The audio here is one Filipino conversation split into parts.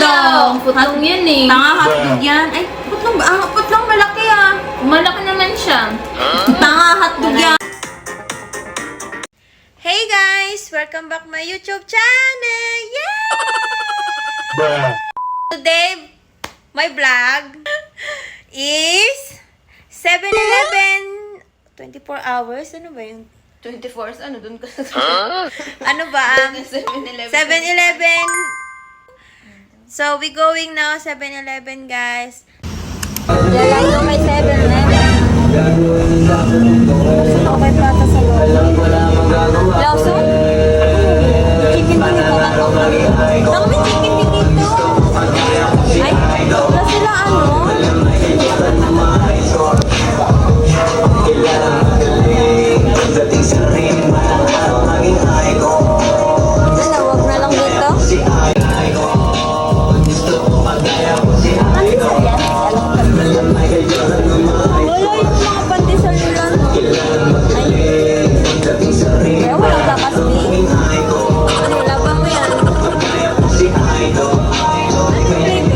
Hotdog! Putlong yan eh. Tanga, hotdog yan. Ay, putlong ba? Ah, putlong malaki ah. Malaki naman siya. Tanga, hotdog yan. Hey guys! Welcome back my YouTube channel! Yeah! Today, my vlog is 7-Eleven 24 hours. Ano ba yun? 24 ano dun ka sa Ano ba ang 7-Eleven? So, we going now 7-Eleven, guys. Lalayo may 7-Eleven. Gusto ko may plata sa loob. Lauso? Chicken dito ba? Baka may chicken dito. Ay, na sila ano? Ano, wag na lang dito? Wala yung mga pandesal nila, no? Ay. Kaya walang kakasbi. Ano, labang mo yan? Ano flavor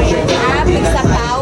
yan? Ah, pigsakaw.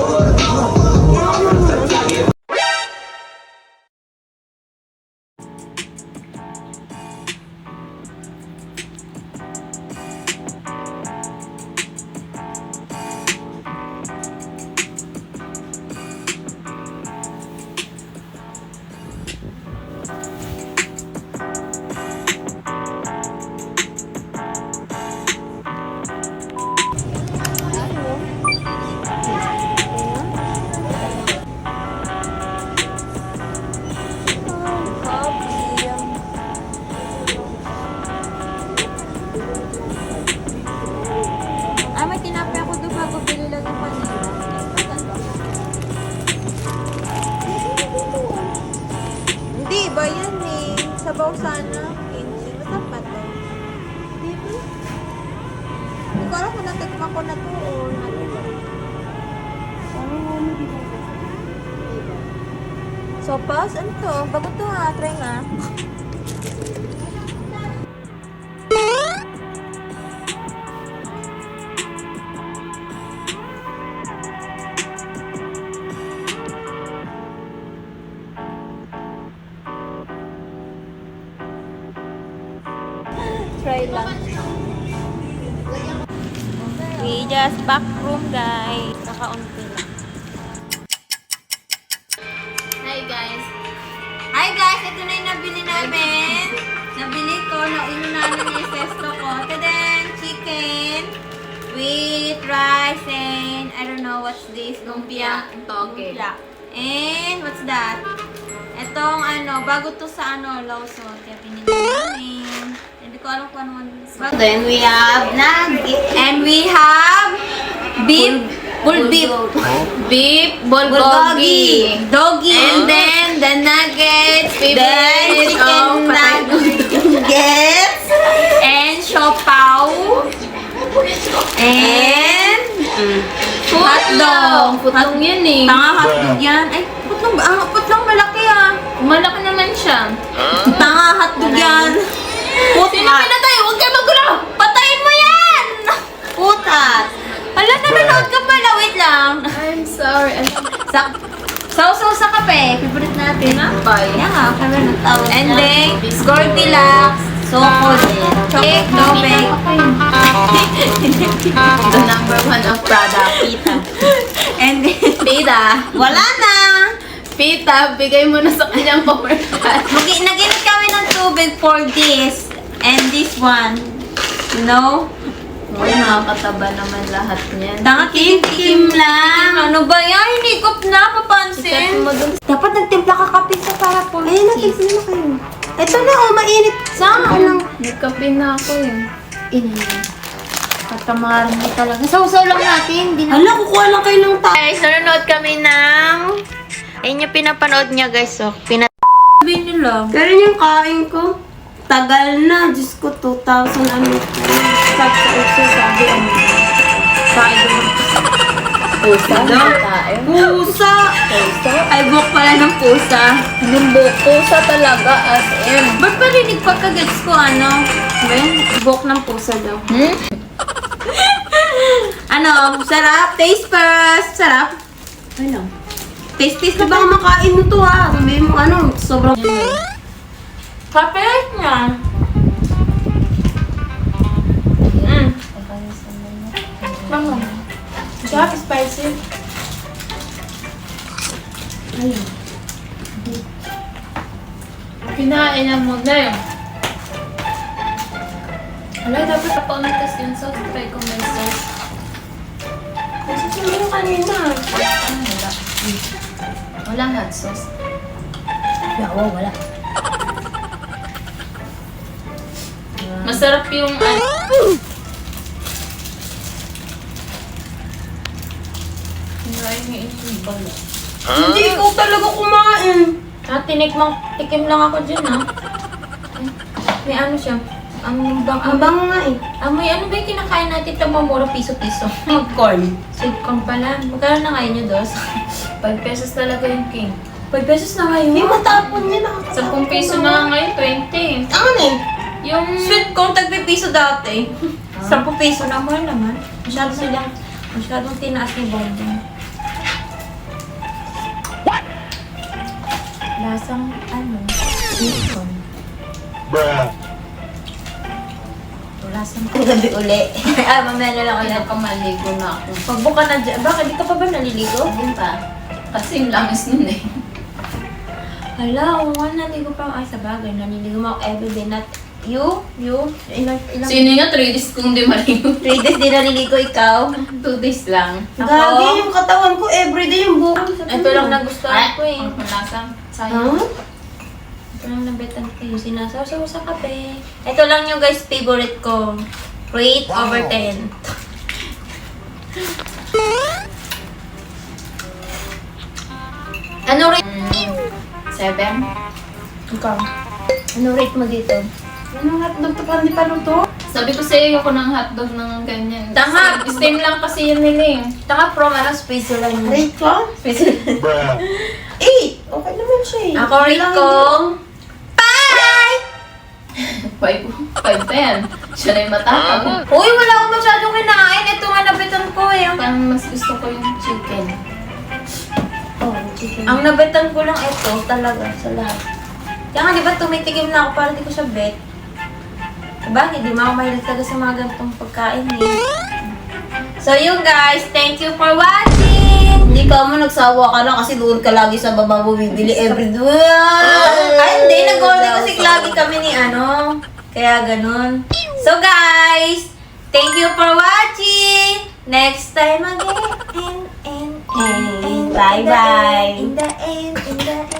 Ah, may tinapay ako doon bago bili lang yung panila. Hindi ba yan eh? Sabaw sana. 15. Masarap pa to. Hindi. Hindi ko alam kung natikman ko na to or ano ba. Sopas? Ano to? Bago to ha. Try nga. Try lang. We just back room, guys. Kakaunti lang. Hi guys. Hi, guys! Ito na yung nabili namin. Nabili ko. Naulo namin yung sesto ko. Tadang! Chicken with rice and I don't know what's this. Lumpia. Toge. Lumpia. And what's that? Itong ano, bago to sa ano, Lawson. Kaya pinili namin. Hindi ko alam kung ano. Then we have nuggets. And we have beef. Bull beef. Beef, bulgogi. Doggy. And then the nuggets. Then Favorite chicken nuggets. And siopaw. And hotdog. Putlong yan eh. Tanga, hotdog yan. Ay, putlong ba? Ah, putlong malaki ah. Malaki naman siya. Tanga, hotdog yan. Sino pinatay? Huwag kayo magulo! Patayin mo yan! Putat. Hala, nanonood ka pala. Wait lang. I'm sorry. Sausaw sa kape. Favorite natin. Bye. Yan nga, kami nagtawag. And then, Goldilocks. Sokod. Cake, tubig. The number one of Prada, Pita. And then, Pita. wala na. Pita, bigay mo na sa kanyang commercial. Naginit kami ng tubig for this. And this one. You know? Uy, nakakataba naman lahat niyan. Tanga, tikim lang. Ano ba yan? Hinikop na, papansin. Sikat mo dun. Dapat nagtimpla ka kape sa para po. Ayun, nagtimpla na kayo. Ito na, oh, mainit. Saan? Nagkape na ako eh. Katamaran mo talaga. Sausaw lang natin. Hala, kukuha lang kayo ng tayo. Guys, nanonood kami ng... Ayun yung pinapanood niya, guys. So, Sabihin niyo lang. Pero yung kain ko, tagal na. Diyos ko, 2,000 ano. Sabi ano. Kain ko. Pusa? Pusa! Ay, buhok pala ng pusa. Yung pusa talaga as in. Ba't parinig pagka-gets ko, ano? Ben, buhok ng pusa daw. Hmm? Ano Ano? Sarap? Taste first. Sarap? Ano? Taste Di na ba? ba makain mo to ha? Sabihin mo ano, sobrang... Kapilit niya. Bango. Sarap, spicy. Ayun. Kinain na mo na yun. Wala, dapat paumitas yung sauce. Try ko may sauce. Kasi sino yung kanina? Ano, wala. Walang hot sauce. Yawa, wala. Masarap yung ano. Kinain niya yung bala. Hindi ikaw talaga kumain. Tikim lang ako dyan, ha? May ano siya. Ang bang, Ang bango nga eh. amoy, ano ba yung kinakain natin ito mamura piso-piso? Corn. Sweet corn pala. Magkano na ngayon nyo, Dos? 5 pesos talaga yung king. 5 pesos na ngayon. Hindi matapon niya. Nakakatapon 10 peso na nga ngayon, 20. Ano eh? Yung sweet corn, tagpipiso dati. 10 piso na, mahal naman. Masyadong tinaas ni Bonding. Lasang, ano, sweet corn. Lasang gabi uli. Mamaya na lang ulit. Pinakamaligo na ako. Pagbuka na dyan. Bakit? Di ka pa ba naliligo? Hindi pa. Kasi yung langis nun eh. Hala, oo nga, naligo pa. Ay, sa bagay, naliligo mo ako everyday. Not you? Ilang Sino nga 3 days kung di maligo? 3 days din naliligo ikaw. 2 days lang. Gagi yung katawan ko everyday yung buhok. Ito lang nagustuhan ko eh. Ang panlasang. Ha? Sayang. Ito lang nabetan ko yung sinasaw sa kape. Ito lang yung guys, favorite ko. Rate over 10. Ano rate? 7. Ikaw. Ano rate mo dito? Ano hotdog to? Parang di pa luto? Sabi ko sa'yo, ayoko ng hotdog ng ganyan. Tama. Steam lang kasi yun nila eh. Taka from ano, Switzerland. Rate ka? Switzerland. 8! Okay naman siya eh. Ako rate ko 5! 5 pa yan. Siya na yung matapang. Uy, wala akong masyadong kinain. Ito nga nabitan ko eh. Parang mas gusto ko yung chicken. Oh, chicken. Ang nabetan ko lang ito talaga sa lahat. Kaya nga, di ba tumitikim na ako para di ko siya bet? Bakit? Di ba ako mahilig talaga sa mga ganitong pagkain eh. So yun guys, thank you for watching! Hindi ka mo nagsawa ka na kasi doon ka lagi sa baba mo bibili every Ay, hindi. Nag-order kasi lagi kami ni ano. Kaya ganun. So guys, thank you for watching! Next time again. And Bye-bye. in the end.